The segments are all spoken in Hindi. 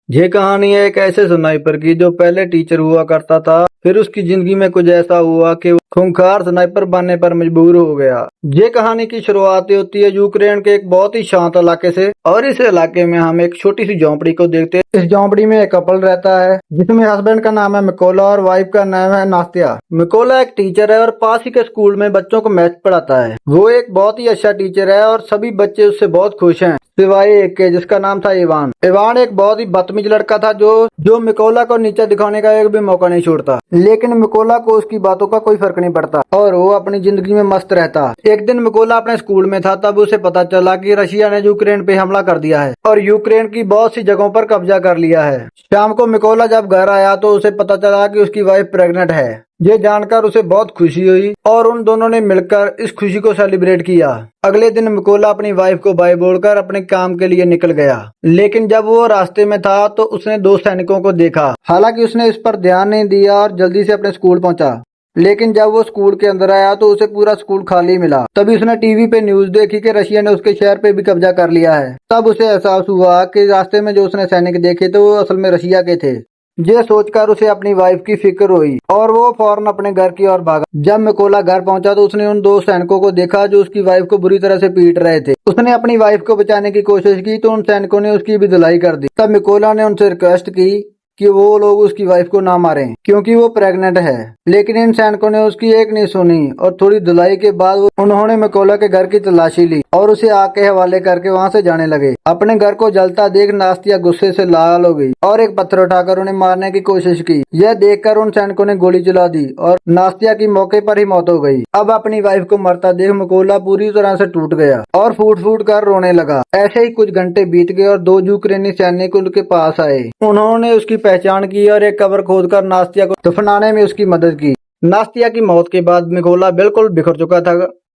ये कहानी है एक ऐसे स्नाइपर की जो पहले टीचर हुआ करता था। फिर उसकी जिंदगी में कुछ ऐसा हुआ कि वो खूंखार स्नाइपर बनने पर मजबूर हो गया। ये कहानी की शुरुआत होती है यूक्रेन के एक बहुत ही शांत इलाके से, और इस इलाके में हम एक छोटी सी झोंपड़ी को देखते हैं। इस झोंपड़ी में एक कपल रहता है जिसमें हस्बैंड का नाम है मिकोला और वाइफ का नाम है नास्तिया। मिकोला एक टीचर है और पास ही के स्कूल में बच्चों को मैथ पढ़ाता है। वो एक बहुत ही अच्छा टीचर है और सभी बच्चे उससे बहुत खुश हैं, सिवाय एक के जिसका नाम था इवान। इवान एक बहुत ही बदतमीज लड़का था जो मिकोला को नीचे दिखाने का एक भी मौका नहीं छोड़ता। लेकिन मिकोला को उसकी बातों का कोई फर्क नहीं पड़ता और वो अपनी जिंदगी में मस्त रहता। एक दिन मिकोला अपने स्कूल में था, तब उसे पता चला कि रशिया ने यूक्रेन पे हमला कर दिया है और यूक्रेन की बहुत सी जगहों पर कब्जा कर लिया है। शाम को मिकोला जब घर आया तो उसे पता चला कि उसकी वाइफ प्रेग्नेंट है। ये जानकर उसे बहुत खुशी हुई और उन दोनों ने मिलकर इस खुशी को सेलिब्रेट किया। अगले दिन मिकोला अपनी वाइफ को बाय बोलकर अपने काम के लिए निकल गया। लेकिन जब वो रास्ते में था तो उसने दो सैनिकों को देखा। हालांकि उसने इस पर ध्यान नहीं दिया और जल्दी से अपने स्कूल पहुंचा। लेकिन जब वो स्कूल के अंदर आया तो उसे पूरा स्कूल खाली मिला। तभी उसने टीवी पे न्यूज देखी कि रशिया ने उसके शहर पे भी कब्जा कर लिया है। तब उसे एहसास हुआ कि रास्ते में जो उसने सैनिक देखे थे वो असल में रशिया के थे। ये सोचकर उसे अपनी वाइफ की फिक्र हुई और वो फौरन अपने घर की ओर भागा। जब मिकोला घर पहुंचा तो उसने उन दो सैनिकों को देखा जो उसकी वाइफ को बुरी तरह से पीट रहे थे। उसने अपनी वाइफ को बचाने की कोशिश की तो उन सैनिकों ने उसकी भी धुलाई कर दी। तब मिकोला ने उनसे रिक्वेस्ट की कि वो लोग उसकी वाइफ को ना मारें क्योंकि वो प्रेग्नेंट है। लेकिन इन सैनिकों ने उसकी एक नहीं सुनी और थोड़ी धुलाई के बाद उन्होंने मिकोला के घर की तलाशी ली और उसे आग के हवाले करके वहां से जाने लगे। अपने घर को जलता देख नास्तिया गुस्से से लाल हो गई और एक पत्थर उठाकर उन्हें मारने की कोशिश की। यह देखकर उन सैनिकों ने गोली चला दी और नास्तिया की मौके पर ही मौत हो गई। अब अपनी वाइफ को मरता देख मिकोला पूरी तरह से टूट गया और फूट फूट कर रोने लगा। ऐसे ही कुछ घंटे बीत गए और दो यूक्रेनी सैनिक उनके पास आए। उन्होंने उसकी पहचान की और एक कब्र खोदकर नास्तिया को दफनाने में उसकी मदद की। नास्तिया की मौत के बाद मिकोला बिल्कुल बिखर चुका था।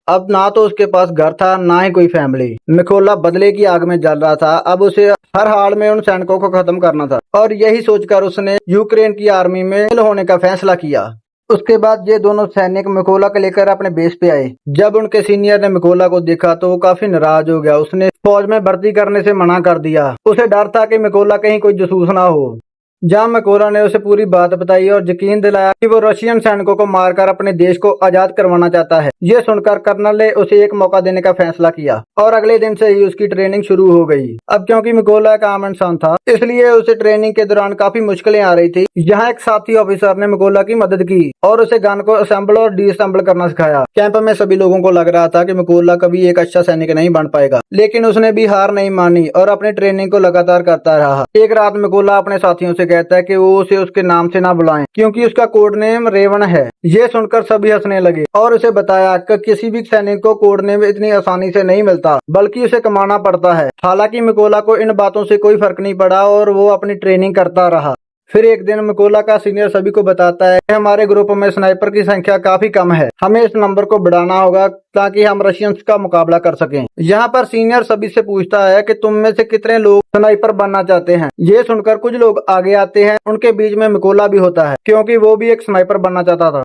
अब ना तो उसके पास घर था ना ही कोई फैमिली। मिकोला बदले की आग में जल रहा था। अब उसे हर हाल में उन सैनिकों को खत्म करना था और यही सोचकर उसने यूक्रेन की आर्मी में शामिल होने का फैसला किया। उसके बाद ये दोनों सैनिक मिकोला को लेकर अपने बेस पे आए। जब उनके सीनियर ने मिकोला को देखा तो वो काफी नाराज हो गया। उसने फौज में भर्ती करने से मना कर दिया। उसे डर था कि मिकोला कहीं कोई जासूस ना हो। जहाँ मिकोला ने उसे पूरी बात बताई और यकीन दिलाया कि वो रशियन सैनिकों को मारकर अपने देश को आजाद करवाना चाहता है। ये सुनकर कर्नल ने उसे एक मौका देने का फैसला किया और अगले दिन से ही उसकी ट्रेनिंग शुरू हो गई। अब क्योंकि मिकोला एक आम इंसान था इसलिए उसे ट्रेनिंग के दौरान काफी मुश्किलें आ रही थी। यहाँ एक साथी ऑफिसर ने मिकोला की मदद की और उसे गन को असेंबल और डीअसेंबल करना सिखाया। कैंप में सभी लोगों को लग रहा था कि मिकोला कभी एक अच्छा सैनिक नहीं बन पाएगा, लेकिन उसने भी हार नहीं मानी और अपनी ट्रेनिंग को लगातार करता रहा। एक रात मिकोला अपने साथियों से कहता है कि वो उसे उसके नाम से ना बुलाएं क्योंकि उसका कोड नेम रेवन है। ये सुनकर सभी हंसने लगे और उसे बताया कि किसी भी सैनिक को कोड नेम इतनी आसानी से नहीं मिलता बल्कि उसे कमाना पड़ता है। हालांकि मिकोला को इन बातों से कोई फर्क नहीं पड़ा और वो अपनी ट्रेनिंग करता रहा। फिर एक दिन मिकोला का सीनियर सभी को बताता है कि हमारे ग्रुप में स्नाइपर की संख्या काफी कम है, हमें इस नंबर को बढ़ाना होगा ताकि हम रशियंस का मुकाबला कर सकें। यहाँ पर सीनियर सभी से पूछता है कि तुम में से कितने लोग स्नाइपर बनना चाहते हैं। ये सुनकर कुछ लोग आगे आते हैं। उनके बीच में मिकोला भी होता है क्योंकि वो भी एक स्नाइपर बनना चाहता था।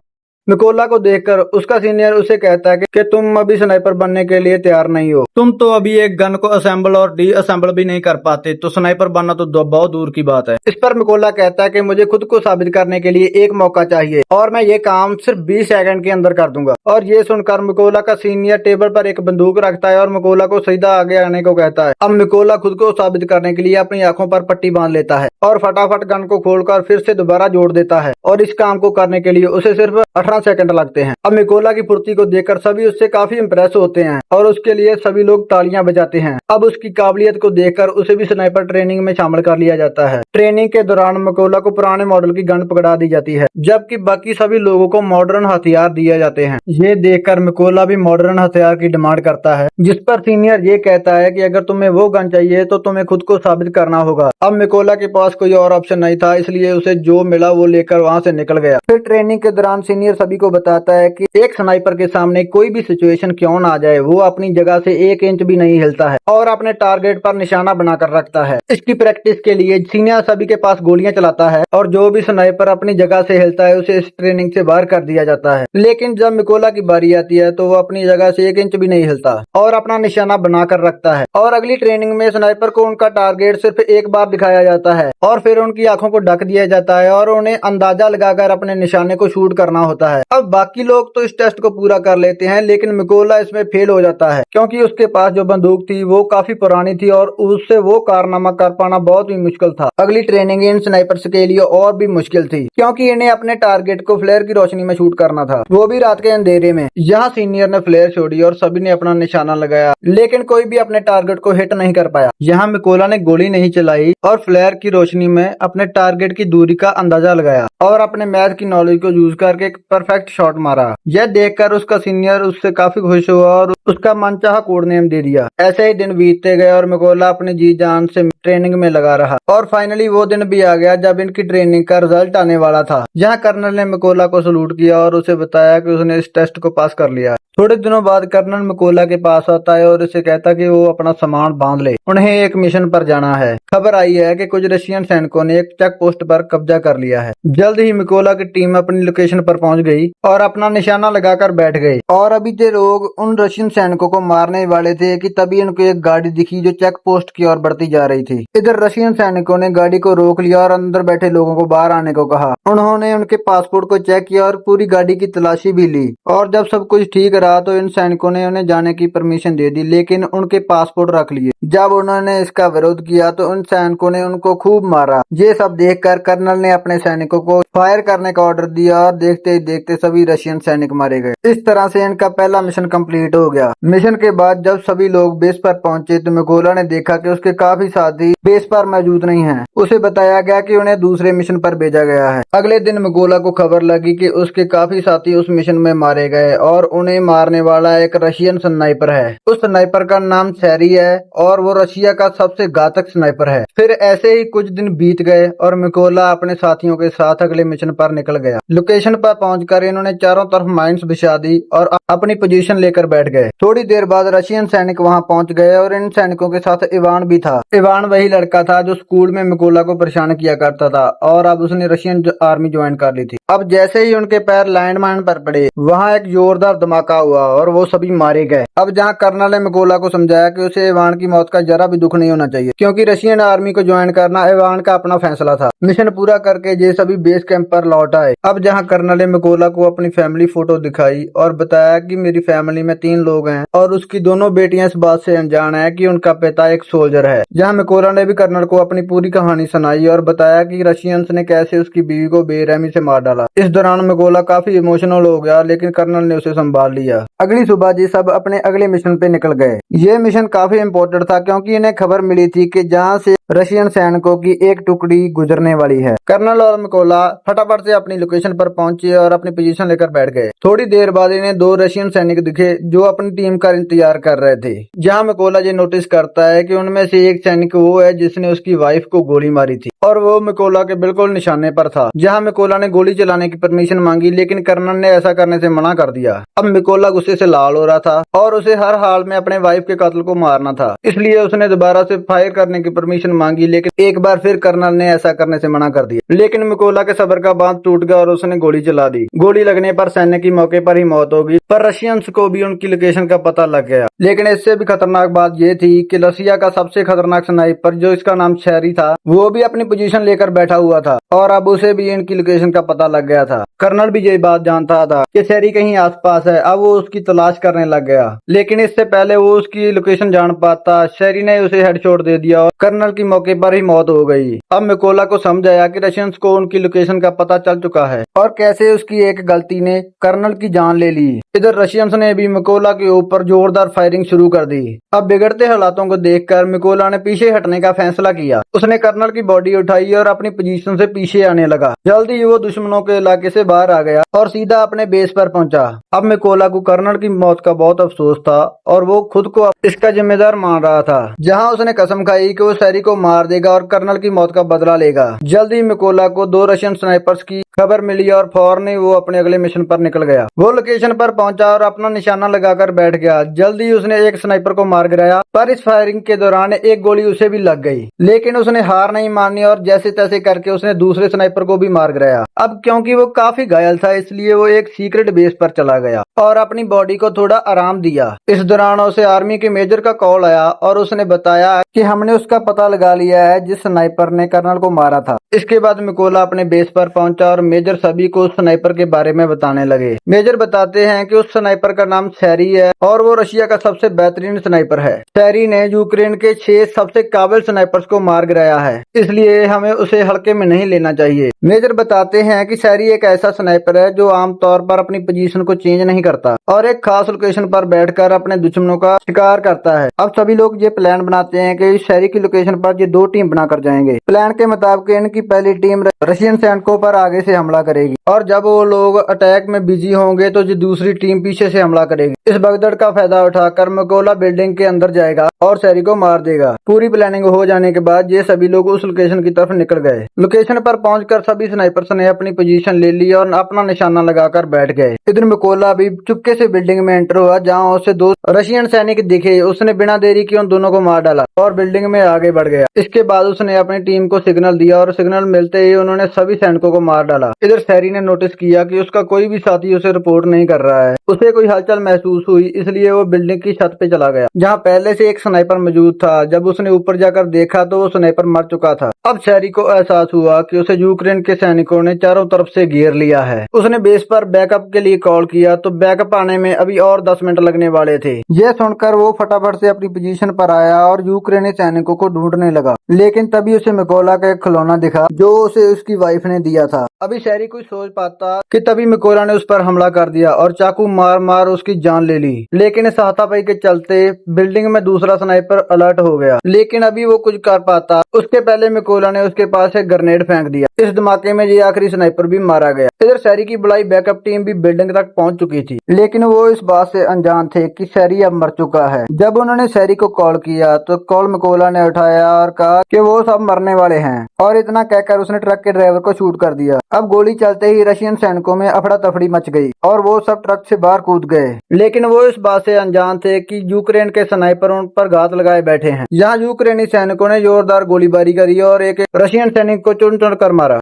मिकोला को देखकर उसका सीनियर उसे कहता है कि तुम अभी स्नाइपर बनने के लिए तैयार नहीं हो। तुम तो अभी एक गन को असेंबल और डी असेंबल भी नहीं कर पाते, तो स्नाइपर बनना तो बहुत दूर की बात है। इस पर मिकोला कहता है कि मुझे खुद को साबित करने के लिए एक मौका चाहिए और मैं ये काम सिर्फ 20 सेकंड के अंदर कर दूंगा। और ये सुनकर मिकोला का सीनियर टेबल पर एक बंदूक रखता है और मिकोला को सीधा आगे आने को कहता है। अब मिकोला खुद को साबित करने के लिए अपनी आंखों पर पट्टी बांध लेता है और फटाफट गन को खोलकर फिर से दोबारा जोड़ देता है और इस काम को करने के लिए उसे सिर्फ 18 सेकंड लगते हैं। अब मिकोला की फुर्ती को देखकर सभी उससे काफी इंप्रेस होते हैं और उसके लिए सभी लोग तालियां बजाते हैं। अब उसकी काबिलियत को देखकर उसे भी स्नाइपर ट्रेनिंग में शामिल कर लिया जाता है। ट्रेनिंग के दौरान मिकोला को पुराने मॉडल की गन पकड़ा दी जाती है जबकि बाकी सभी लोगों को मॉडर्न हथियार दिए जाते हैं। ये देखकर मिकोला भी मॉडर्न हथियार की डिमांड करता है, जिस पर सीनियर ये कहता है कि अगर तुम्हें वो गन चाहिए तो तुम्हें खुद को साबित करना होगा। अब मिकोला के पास कोई और ऑप्शन नहीं था, इसलिए उसे जो मिला वो लेकर वहाँ से निकल गया। फिर ट्रेनिंग के दौरान सीनियर सभी को बताता है कि एक स्नाइपर के सामने कोई भी सिचुएशन क्यों ना आ जाए, वो अपनी जगह से 1 इंच भी नहीं हिलता है और अपने टारगेट पर निशाना बनाकर रखता है। इसकी प्रैक्टिस के लिए सीनियर सभी के पास गोलियां चलाता है और जो भी स्नाइपर अपनी जगह से हिलता है उसे इस ट्रेनिंग से बाहर कर दिया जाता है। लेकिन जब मिकोला की बारी आती है तो वो अपनी जगह से 1 इंच भी नहीं हिलता और अपना निशाना बनाकर रखता है। और अगली ट्रेनिंग में स्नाइपर को उनका टारगेट सिर्फ एक बार दिखाया जाता है और फिर उनकी आंखों को ढक दिया जाता है और उन्हें अंदाजा लगाकर अपने निशाने को शूट करना होता है। अब बाकी लोग तो इस टेस्ट को पूरा कर लेते हैं, लेकिन मिकोला इसमें फेल हो जाता है क्योंकि उसके पास जो बंदूक थी वो काफी पुरानी थी और उससे वो कारनामा कर पाना बहुत ही मुश्किल था। अगली ट्रेनिंग इन स्नाइपर्स के लिए और भी मुश्किल थी क्योंकि इन्हें अपने टारगेट को फ्लेयर की रोशनी में शूट करना था, वो भी रात के अंधेरे में। यहाँ सीनियर ने फ्लेयर छोड़ी और सभी ने अपना निशाना लगाया, लेकिन कोई भी अपने टारगेट को हिट नहीं कर पाया। यहाँ मिकोला ने गोली नहीं चलाई और फ्लेयर की रोशनी में अपने टारगेट की दूरी का अंदाजा लगाया और अपने मैथ की नॉलेज को यूज करके एक परफेक्ट शॉट मारा। यह देखकर उसका सीनियर उससे काफी खुश हुआ और उसका मनचाहा कोड नेम दे दिया। ऐसे ही दिन बीतते गए और मिकोला अपनी जी जान से ट्रेनिंग में लगा रहा और फाइनली वो दिन भी आ गया जब इनकी ट्रेनिंग का रिजल्ट आने वाला था। जहाँ कर्नल ने मिकोला को सलूट किया और उसे बताया कि उसने इस टेस्ट को पास कर लिया। थोड़े दिनों बाद कर्नल मिकोला के पास आता है और उसे कहता कि वो अपना सामान बांध ले, उन्हें एक मिशन पर जाना है। खबर आई है कि कुछ रशियन सैनिकों ने एक चेक पोस्ट पर कब्जा कर लिया है। जल्द ही मिकोला की टीम अपनी लोकेशन पर पहुंच गई और अपना निशाना लगाकर बैठ गए और अभी जो लोग उन रशियन सैनिकों को मारने वाले थे कि तभी उनको एक गाड़ी दिखी जो चेक पोस्ट की ओर बढ़ती जा रही थी। इधर रशियन सैनिकों ने गाड़ी को रोक लिया और अंदर बैठे लोगों को बाहर आने को कहा। उन्होंने उनके पासपोर्ट को चेक किया और पूरी गाड़ी की तलाशी भी ली और जब सब कुछ ठीक रहा तो इन सैनिकों ने उन्हें जाने की परमिशन दे दी, लेकिन उनके पासपोर्ट रख लिए। जब उन्होंने इसका विरोध किया तो उन सैनिकों ने उनको खूब मारा। ये सब देखकर कर्नल ने अपने सैनिकों को फायर करने का ऑर्डर दिया और देखते ही देखते सभी रशियन सैनिक मारे गए। इस तरह से इनका पहला मिशन कंप्लीट हो गया। मिशन के बाद जब सभी लोग बेस पर पहुंचे तो मिकोला ने देखा कि उसके काफी साथी बेस पर मौजूद नहीं हैं। उसे बताया गया कि उन्हें दूसरे मिशन पर भेजा गया है। अगले दिन मिकोला को खबर लगी कि उसके काफी साथी उस मिशन में मारे गए और उन्हें मारने वाला एक रशियन स्नाइपर है। उस स्नाइपर का नाम सैरी है और वो रशिया का सबसे घातक स्नाइपर है। फिर ऐसे ही कुछ दिन बीत गए और मिकोला अपने साथियों के साथ अगले मिशन पर निकल गया। लोकेशन पर पहुंचकर इन्होंने चारों तरफ माइंस बिछा दी और अपनी पोजीशन लेकर बैठ गए। थोड़ी देर बाद रशियन सैनिक वहां पहुंच गए और इन सैनिकों के साथ इवान भी था। इवान वही लड़का था जो स्कूल में मिकोला को परेशान किया करता था और अब उसने रशियन आर्मी ज्वाइन कर ली थी। अब जैसे ही उनके पैर लैंडमाइन पर पड़े वहाँ एक जोरदार धमाका हुआ और वो सभी मारे गए। अब जहाँ कर्नल ने मिकोला को समझाया कि उसे इवान की मौत का जरा भी दुख नहीं होना चाहिए क्योंकि रशियन आर्मी को ज्वाइन करना इवान का अपना फैसला था। मिशन पूरा करके ये सभी बेस कैंप पर लौट आए। अब जहाँ कर्नल ने मिकोला को अपनी फैमिली फोटो दिखाई और बताया कि मेरी फैमिली में 3 लोग हैं और उसकी दोनों बेटियां इस बात से अनजान है कि उनका पिता एक सोल्जर है। जहाँ मिकोला ने भी कर्नल को अपनी पूरी कहानी सुनाई और बताया कि रशियंस ने कैसे उसकी बीवी को बेरहमी से मार डाला। इस दौरान मिकोला काफी इमोशनल हो गया, लेकिन कर्नल ने उसे संभाल लिया। अगली सुबह जी सब अपने अगले मिशन पे निकल गए। ये मिशन काफी इम्पोर्टेंट था क्योंकि इन्हें खबर मिली थी कि जहाँ से रशियन सैनिकों की एक टुकड़ी गुजरने वाली है। कर्नल और मिकोला फटाफट से अपनी लोकेशन पर पहुंचे और अपनी पोजीशन लेकर बैठ गए। थोड़ी देर बाद इन्हें 2 रशियन सैनिक दिखे जो अपनी टीम का इंतजार कर रहे थे। जहां मिकोला ये नोटिस करता है कि उनमें से एक सैनिक वो है जिसने उसकी वाइफ को गोली मारी थी और वो मिकोला के बिल्कुल निशाने पर था। जहां मिकोला ने गोली चलाने की परमिशन मांगी, लेकिन कर्नल ने ऐसा करने से मना कर दिया। अब मिकोला गुस्से से लाल हो रहा था और उसे हर हाल में अपने वाइफ के कातिल को मारना था, इसलिए उसने दोबारा से फायर करने की परमिशन मांगी, लेकिन एक बार फिर कर्नल ने ऐसा करने से मना कर दिया। लेकिन मिकोला के सब्र का बांध टूट गया और उसने गोली चला दी। गोली लगने पर सैनिक की मौके पर ही मौत होगी, पर रशियंस को भी उनकी लोकेशन का पता लग गया। लेकिन इससे भी खतरनाक बात यह थी कि रशिया का सबसे खतरनाक स्नाइपर जो इसका नाम शैरी था वो भी अपनी पोजीशन लेकर बैठा हुआ था और अब उसे भी इनकी लोकेशन का पता लग गया था। कर्नल भी यही बात जानता था कि शैरी कहीं आसपास है। अब वो उसकी तलाश करने लग गया, लेकिन इससे पहले वो उसकी लोकेशन जान पाता शैरी ने उसे हेडशॉट दे दिया और कर्नल की मौके पर ही मौत हो गई। अब मिकोला को समझ आया कि रशियंस को उनकी लोकेशन का पता चल चुका है और कैसे उसकी एक गलती ने कर्नल की जान ले ली। इधर रशियंस ने भी मिकोला के ऊपर जोरदार फायरिंग शुरू कर दी। अब बिगड़ते हालातों को देखकर मिकोला ने पीछे हटने का फैसला किया। उसने कर्नल की बॉडी उठाई और अपनी पोजीशन से पीछे आने लगा। जल्दी ही वो दुश्मनों के इलाके से बाहर आ गया और सीधा अपने बेस पर पहुंचा। अब मिकोला को कर्नल की मौत का बहुत अफसोस था और वो खुद को इसका जिम्मेदार मान रहा था। जहां उसने कसम खाई कि वो शैरी को मार देगा और कर्नल की मौत का बदला लेगा। जल्द ही मिकोला को 2 रशियन स्नाइपर्स की खबर मिली और फौरन ही वो अपने अगले मिशन पर निकल गया। वो लोकेशन पर पहुंचा और अपना निशाना लगाकर बैठ गया। जल्दी उसने एक स्नाइपर को मार गिराया, पर इस फायरिंग के दौरान एक गोली उसे भी लग गई। लेकिन उसने हार नहीं मानी और जैसे तैसे करके उसने दूसरे स्नाइपर को भी मार गिराया। अब क्योंकि वो काफी घायल था, इसलिए वो एक सीक्रेट बेस पर चला गया और अपनी बॉडी को थोड़ा आराम दिया। इस दौरान उसे आर्मी के मेजर का कॉल आया और उसने बताया कि हमने उसका पता लगा लिया है जिस स्नाइपर ने कर्नल को मारा था। इसके बाद मिकोला अपने बेस पर पहुंचा और मेजर सभी को उस स्नाइपर के बारे में बताने लगे। मेजर बताते हैं कि उस स्नाइपर का नाम सैरी है और वो रशिया का सबसे बेहतरीन स्नाइपर है। सैरी ने यूक्रेन के 6 सबसे काबिल स्नाइपर्स को मार गिराया है, इसलिए हमें उसे हल्के में नहीं लेना चाहिए। मेजर बताते हैं कि सैरी एक ऐसा स्नाइपर है जो आमतौर पर अपनी पोजीशन को चेंज नहीं करता और एक खास लोकेशन पर बैठकर अपने दुश्मनों का शिकार करता है। अब सभी लोग ये प्लान बनाते हैं कि सैरी की लोकेशन पर ये 2 टीम बनाकर जाएंगे। प्लान के मुताबिक इनकी पहली टीम रशियन सैनिकों पर आगे से हमला करेगी और जब वो लोग अटैक में बिजी होंगे तो जो दूसरी टीम पीछे से हमला करेगी। इस भगदड़ का फायदा उठाकर मिकोला बिल्डिंग के अंदर जाएगा और सैरी को मार देगा। पूरी प्लानिंग हो जाने के बाद ये सभी लोग उस लोकेशन की तरफ निकल गए। लोकेशन पर पहुंचकर सभी स्नाइपर्स ने अपनी पोजीशन ले ली और अपना निशाना लगाकर बैठ गए। इधर मिकोला भी चुपके से बिल्डिंग में एंटर हुआ, जहां उसे 2 रशियन सैनिक दिखे। उसने बिना देरी किए उन दोनों को मार डाला और बिल्डिंग में आगे बढ़ गया। इसके बाद उसने अपनी टीम को सिग्नल दिया और सिग्नल मिलते ही उन्होंने सभी सैनिकों को मार डाला। इधर सैरी ने नोटिस किया कि उसका कोई भी साथी उसे रिपोर्ट नहीं कर रहा है। उसे कोई हलचल महसूस हुई, इसलिए वो बिल्डिंग की छत पे चला गया जहाँ पहले से एक स्नाइपर मौजूद था। जब उसने ऊपर जाकर देखा तो वो स्नाइपर मर चुका था। अब सैरी को एहसास हुआ कि उसे यूक्रेन के सैनिकों ने चारों तरफ से घेर लिया है। उसने बेस पर बैकअप के लिए कॉल किया तो बैकअप आने में अभी और 10 मिनट लगने वाले थे। यह सुनकर वो फटाफट से अपनी पोजीशन पर आया और यूक्रेनी सैनिकों को ढूंढने लगा। लेकिन तभी उसे मिकोला का एक खिलौना दिखा जो उसे उसकी वाइफ ने दिया था। अभी सैरी कुछ सोच पाता कि तभी मिकोला ने उस पर हमला कर दिया और चाकू मार मार उसकी जान ले ली। लेकिन इस हाथापाई के चलते बिल्डिंग में दूसरा स्नाइपर अलर्ट हो गया, लेकिन अभी वो कुछ कर पाता उसके पहले मिकोला ने उसके पास एक ग्रेनेड फेंक दिया। इस धमाके में ये आखिरी स्नाइपर भी मारा गया। इधर सैरी की बुलाई बैकअप टीम भी बिल्डिंग तक पहुंच चुकी थी, लेकिन वो इस बात से अनजान थे कि सैरी अब मर चुका है। जब उन्होंने सैरी को कॉल किया तो कॉल मिकोला ने उठाया और कहा कि वो सब मरने वाले हैं, और इतना कहकर उसने ट्रक के ड्राइवर को शूट कर दिया। अब गोली चलते ही रशियन सैनिकों में अफड़ा तफड़ी मच गई और वो सब ट्रक से बाहर कूद गए। लेकिन वो इस बात से अनजान थे कि यूक्रेन के स्नाइपर उन पर घात लगाए बैठे हैं। यहाँ यूक्रेनी सैनिकों ने जोरदार गोलीबारी करी और एक रशियन सैनिक को चुन चुन कर मारा।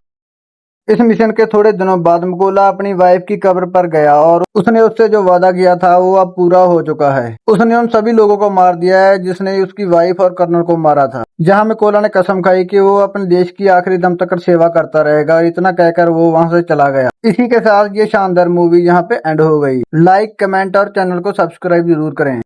इस मिशन के थोड़े दिनों बाद मिकोला अपनी वाइफ की कब्र पर गया और उसने उससे जो वादा किया था वो अब पूरा हो चुका है। उसने उन सभी लोगों को मार दिया है जिसने उसकी वाइफ और कर्नल को मारा था। जहां मिकोला ने कसम खाई कि वो अपने देश की आखिरी दम तक सेवा करता रहेगा, और इतना कहकर वो वहां से चला गया। इसी के साथ ये शानदार मूवी यहाँ पे एंड हो गई। लाइक, कमेंट और चैनल को सब्सक्राइब जरूर करें।